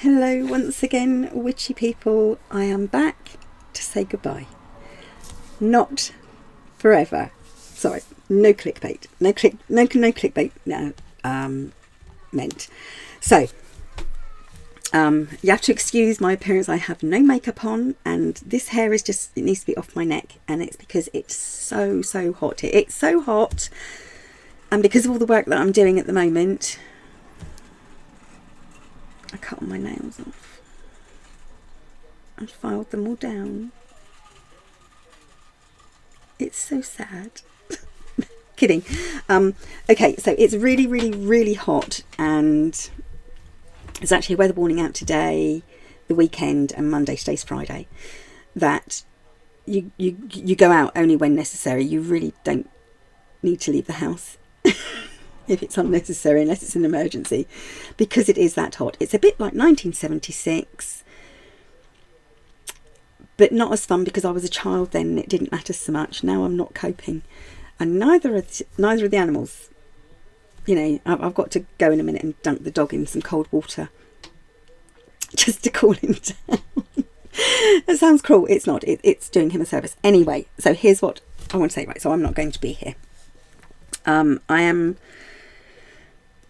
Hello once again, witchy people. I am back to say goodbye. Not forever. Sorry, no clickbait. No clickbait. No, meant. So, you have to excuse my appearance. I have no makeup on, and this hair is just, it needs to be off my neck, and it's because it's so hot here. It's so hot, and because of all the work that I'm doing at the moment, I cut all my nails off and filed them all down. It's so sad. Kidding. Okay, so it's really hot, and there's actually a weather warning out today, the weekend, and Monday, today's Friday, that you go out only when necessary. You really don't need to leave the house if it's unnecessary, unless it's an emergency, because it is that hot. It's a bit like 1976, but not as fun, because I was a child then and it didn't matter so much. Now I'm not coping, and neither of the animals. You know, I've got to go in a minute and dunk the dog in some cold water just to cool him down. That sounds cruel. It's not. It's doing him a service. Anyway, so here's what I want to say. Right, so I'm not going to be here. I am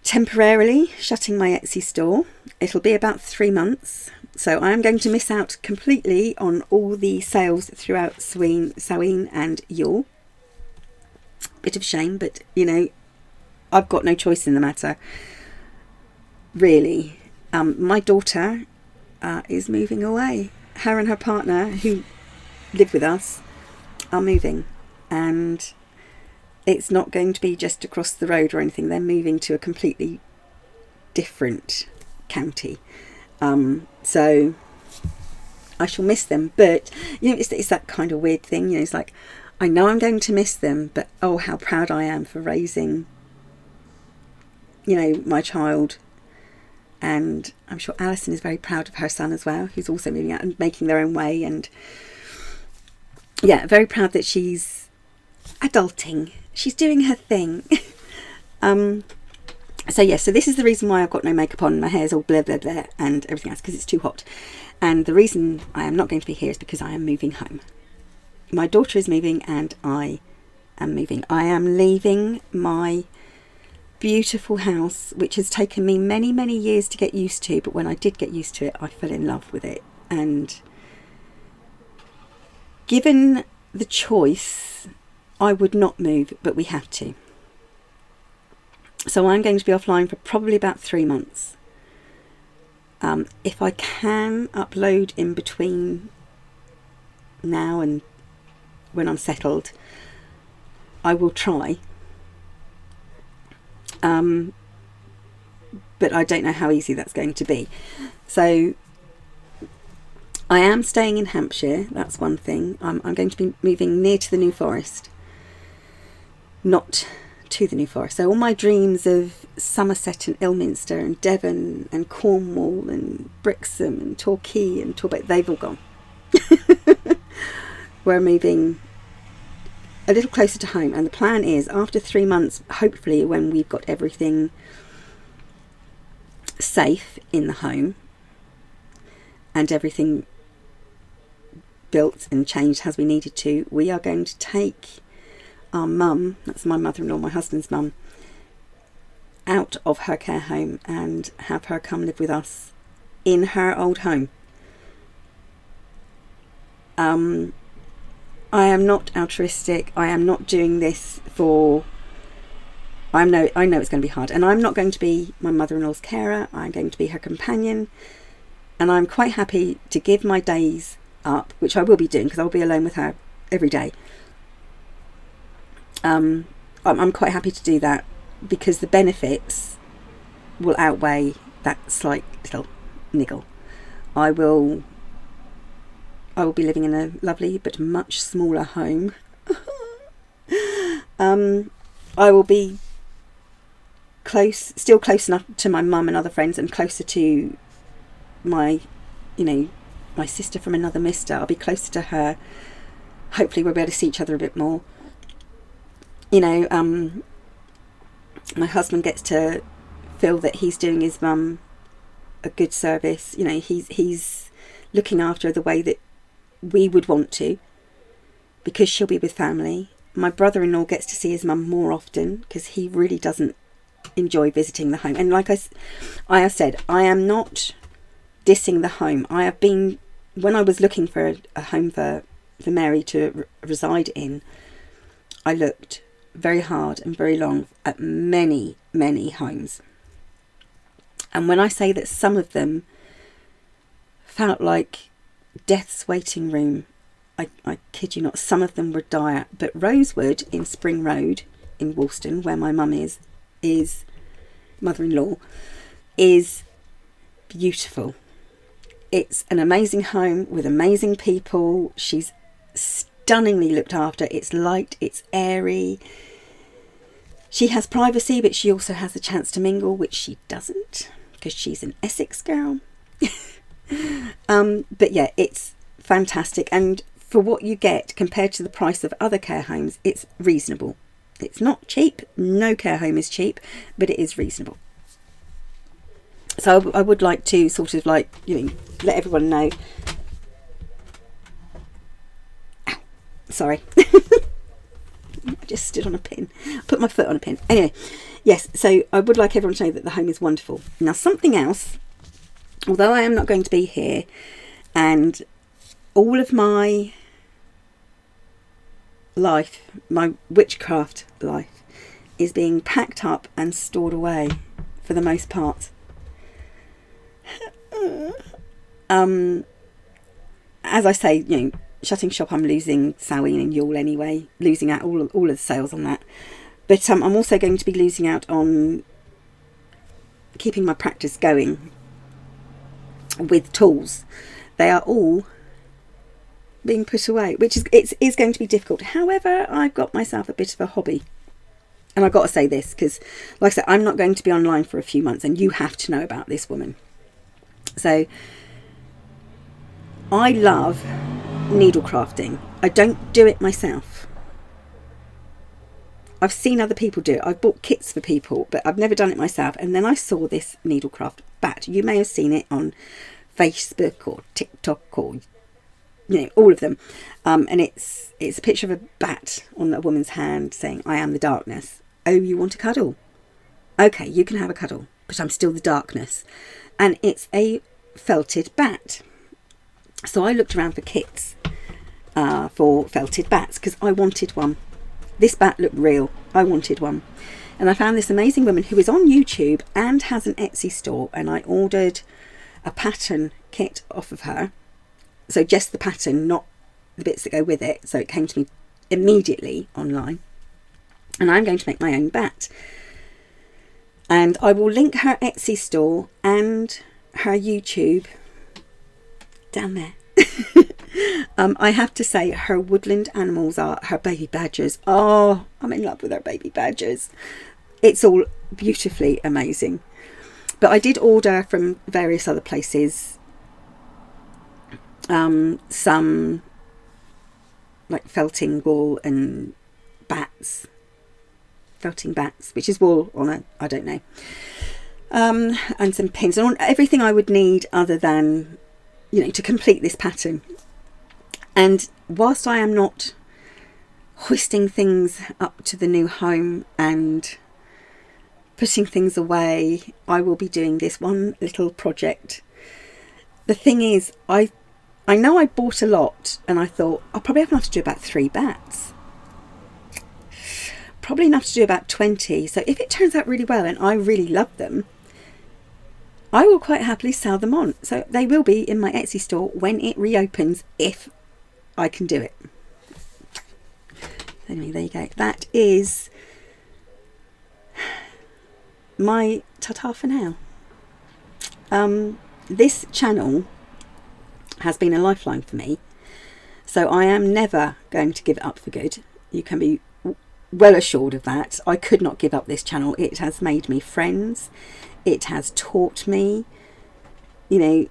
temporarily shutting my Etsy store. It'll be about 3 months. So I am going to miss out completely on all the sales throughout Samhain and Yule. Bit of shame, but you know, I've got no choice in the matter, really. My daughter is moving away. Her and her partner, who live with us, are moving, and it's not going to be just across the road or anything. They're moving to a completely different county. So I shall miss them, but you know, it's that kind of weird thing. You know, it's like, I know I'm going to miss them, but oh, how proud I am for raising, you know, my child. And I'm sure Alison is very proud of her son as well, who's also moving out and making their own way. And yeah, very proud that she's adulting. She's doing her thing. So yeah, so this is the reason why I've got no makeup on. My hair's all blah blah blah and everything else, because it's too hot. And the reason I am not going to be here is because I am moving home. My daughter is moving and I am moving. I am leaving my beautiful house, which has taken me many years to get used to, but when I did get used to it, I fell in love with it. And given the choice, I would not move, but we have to. So I'm going to be offline for probably about 3 months. If I can upload in between now and when I'm settled, I will try. But I don't know how easy that's going to be. So I am staying in Hampshire, that's one thing. I'm going to be moving near to the New Forest, not to the New Forest. So all my dreams of Somerset and Ilminster and Devon and Cornwall and Brixham and Torquay and Torquay, they've all gone. We're moving a little closer to home, and the plan is after 3 months, hopefully when we've got everything safe in the home and everything built and changed as we needed to, we are going to take our mum, that's my mother-in-law, my husband's mum, out of her care home and have her come live with us in her old home. I am not altruistic. I am not doing this for... I know it's going to be hard, and I'm not going to be my mother-in-law's carer. I'm going to be her companion, and I'm quite happy to give my days up, which I will be doing because I'll be alone with her every day. I'm quite happy to do that because the benefits will outweigh that slight little niggle. I will be living in a lovely but much smaller home. I will be still close enough to my mum and other friends, and closer to my sister from another mister. I'll be closer to her. Hopefully we'll be able to see each other a bit more. You know, my husband gets to feel that he's doing his mum a good service. You know, he's looking after her the way that we would want to, because she'll be with family. My brother-in-law gets to see his mum more often because he really doesn't enjoy visiting the home. And like I have said, I am not dissing the home. I have been, when I was looking for a home for Mary to reside in, I looked very hard and very long at many, many homes. And when I say that some of them felt like death's waiting room, I kid you not, some of them were dire. But Rosewood in Spring Road in Woolston, where my mum is mother-in-law, is beautiful. It's an amazing home with amazing people. She's stunningly looked after. It's light, it's airy. She has privacy, but she also has the chance to mingle, which she doesn't because she's an Essex girl. But yeah, it's fantastic. And for what you get compared to the price of other care homes, it's reasonable. It's not cheap. No care home is cheap, but it is reasonable. So I would like to sort of like, you know, let everyone know. Ow, sorry. I just stood on a pin. Put my foot on a pin. Anyway, yes, so I would like everyone to know that the home is wonderful. Now, something else, although I am not going to be here, and all of my life, my witchcraft life, is being packed up and stored away for the most part. As I say, you know, shutting shop, I'm losing Samhain and Yule anyway, losing out all of the sales on that. But I'm also going to be losing out on keeping my practice going with tools. They are all being put away, which is going to be difficult. However, I've got myself a bit of a hobby. And I've got to say this, because like I said, I'm not going to be online for a few months, and you have to know about this woman. So I love needle crafting. I don't do it myself. I've seen other people do it. I've bought kits for people, but I've never done it myself. And then I saw this needlecraft bat. You may have seen it on Facebook or TikTok or, you know, all of them. And it's a picture of a bat on a woman's hand saying, "I am the darkness." Oh, you want a cuddle? Okay, you can have a cuddle, but I'm still the darkness. And it's a felted bat. So I looked around for kits for felted bats because I wanted one. This bat looked real. I wanted one. And I found this amazing woman who is on YouTube and has an Etsy store, and I ordered a pattern kit off of her. So just the pattern, not the bits that go with it. So it came to me immediately online. And I'm going to make my own bat. And I will link her Etsy store and her YouTube down there. I have to say, her woodland animals are her baby badgers. Oh, I'm in love with her baby badgers. It's all beautifully amazing. But I did order from various other places some like felting wool and bats. Felting bats, which is wool on a, I don't know. And some pins and everything I would need other than, you know, to complete this pattern. And whilst I am not hoisting things up to the new home and putting things away, I will be doing this one little project. The thing is, I know I bought a lot, and I thought I'll probably have enough to do about 3 bats. Probably enough to do about 20. So if it turns out really well and I really love them, I will quite happily sell them on. So they will be in my Etsy store when it reopens, if I can do it. Anyway, there you go. That is my ta-ta for now. This channel has been a lifeline for me, so I am never going to give it up for good. You can be well assured of that. I could not give up this channel. It has made me friends. It has taught me, you know,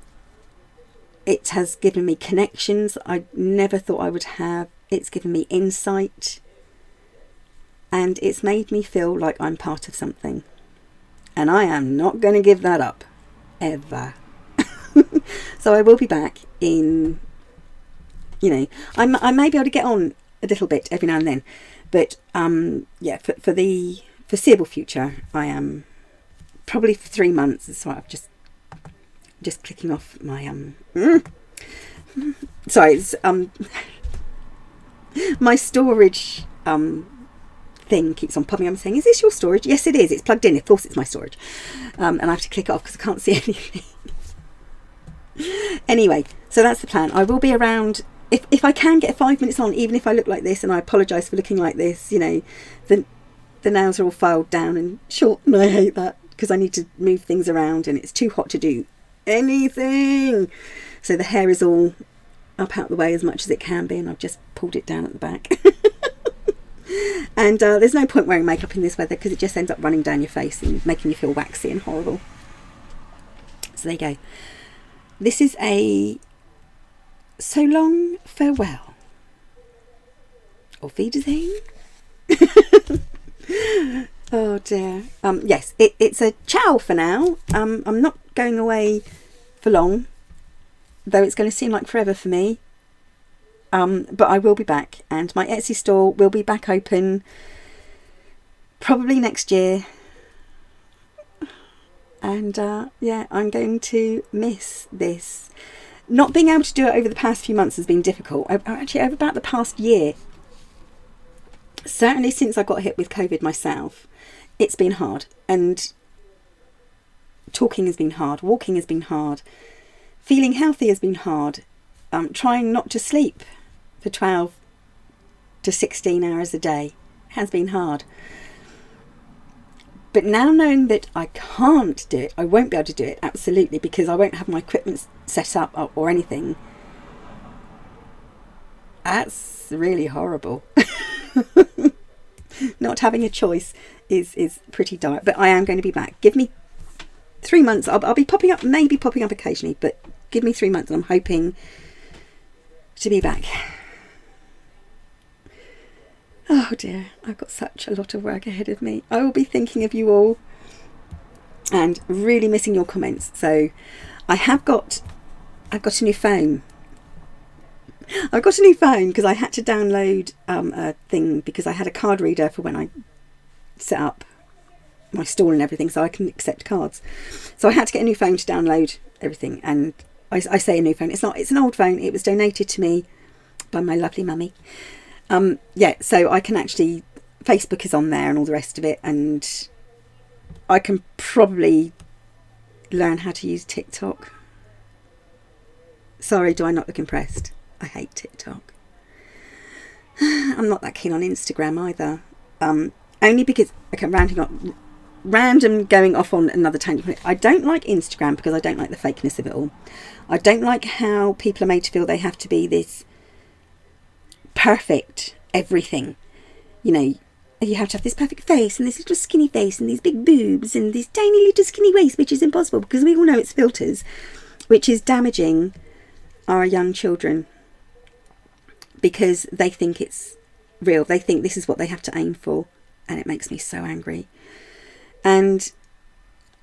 it has given me connections I never thought I would have. It's given me insight, and it's made me feel like I'm part of something, and I am not going to give that up ever. So I will be back in, you know, I may be able to get on a little bit every now and then, but yeah, for the foreseeable future, I am probably for 3 months. So I've just clicking off my sorry, it's, my storage thing keeps on popping up and saying, is this your storage? Yes, it is. It's plugged in. Of course it's my storage. And I have to click it off because I can't see anything. Anyway, so that's the plan. I will be around. If I can get 5 minutes on, even if I look like this, and I apologise for looking like this, you know, the nails are all filed down and short, and I hate that because I need to move things around and it's too hot to do anything. So the hair is all up out the way as much as it can be, and I've just pulled it down at the back. And there's no point wearing makeup in this weather because it just ends up running down your face and making you feel waxy and horrible. So there you go. This is a so long farewell. Auf Wiedersehen. Oh dear. Yes, it's a ciao for now. I'm not going away for long, though it's going to seem like forever for me. But I will be back, and my Etsy store will be back open probably next year. And yeah, I'm going to miss this. Not being able to do it over the past few months has been difficult. Actually, over about the past year, certainly since I got hit with COVID myself, it's been hard. And talking has been hard, walking has been hard, feeling healthy has been hard, trying not to sleep for 12 to 16 hours a day has been hard. But now knowing that I can't do it, I won't be able to do it, absolutely, because I won't have my equipment set up or anything. That's really horrible. Not having a choice is pretty dire. But I am going to be back. Give me 3 months. I'll be popping up, maybe popping up occasionally, but give me 3 months and I'm hoping to be back. Oh dear, I've got such a lot of work ahead of me. I will be thinking of you all and really missing your comments. So I've got a new phone. I've got a new phone because I had to download a thing because I had a card reader for when I set up my stall and everything, so I can accept cards. So I had to get a new phone to download everything. And I say a new phone. It's an old phone. It was donated to me by my lovely mummy. Yeah, so I can actually, Facebook is on there and all the rest of it, and I can probably learn how to use TikTok. Sorry, do I not look impressed? I hate TikTok. I'm not that keen on Instagram either. Only because, okay, random going off on another tangent. I don't like Instagram because I don't like the fakeness of it all. I don't like how people are made to feel they have to be this perfect everything, you know. You have to have this perfect face and this little skinny face and these big boobs and this tiny little skinny waist, which is impossible because we all know it's filters, which is damaging our young children because they think it's real. They think this is what they have to aim for, and it makes me so angry. And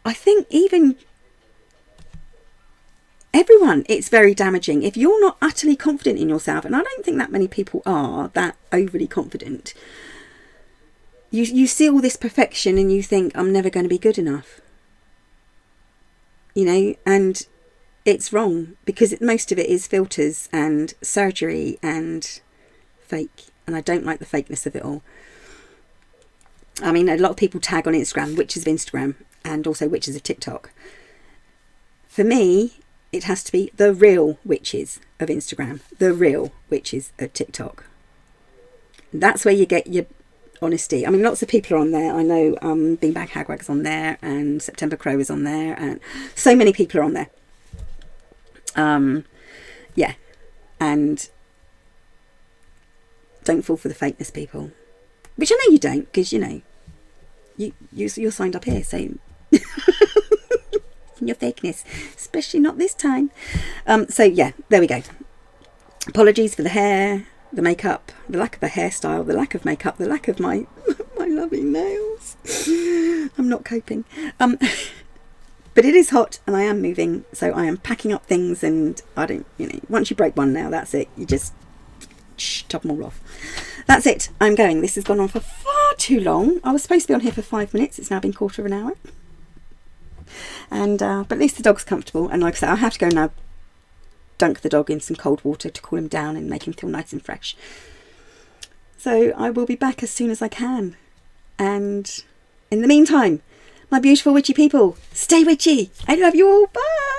I think even everyone, it's very damaging. If you're not utterly confident in yourself, and I don't think that many people are that overly confident, you see all this perfection and you think, I'm never going to be good enough. You know, and it's wrong because most of it is filters and surgery and fake. And I don't like the fakeness of it all. I mean, a lot of people tag on Instagram, witches of Instagram, and also witches of TikTok. For me, it has to be the real witches of Instagram, the real witches of TikTok. That's where you get your honesty. I mean, lots of people are on there. I know Beanbag Hagwag's on there, and September Crow is on there, and so many people are on there. Yeah, and don't fall for the fakeness, people. Which I know you don't, because, you know, you're signed up here, so your fakeness, especially not this time. So yeah, there we go. Apologies for the hair, the makeup, the lack of a hairstyle, the lack of makeup, the lack of my lovely nails. I'm not coping. But it is hot and I am moving, so I am packing up things, and I don't, once you break one now, that's it. You just top them all off. That's it. I'm going. This has gone on for far too long. I was supposed to be on here for 5 minutes. It's now been quarter of an hour. And but at least the dog's comfortable. And like I said, I have to go now dunk the dog in some cold water to cool him down and make him feel nice and fresh. So I will be back as soon as I can. And in the meantime, my beautiful witchy people, stay witchy. I love you all. Bye.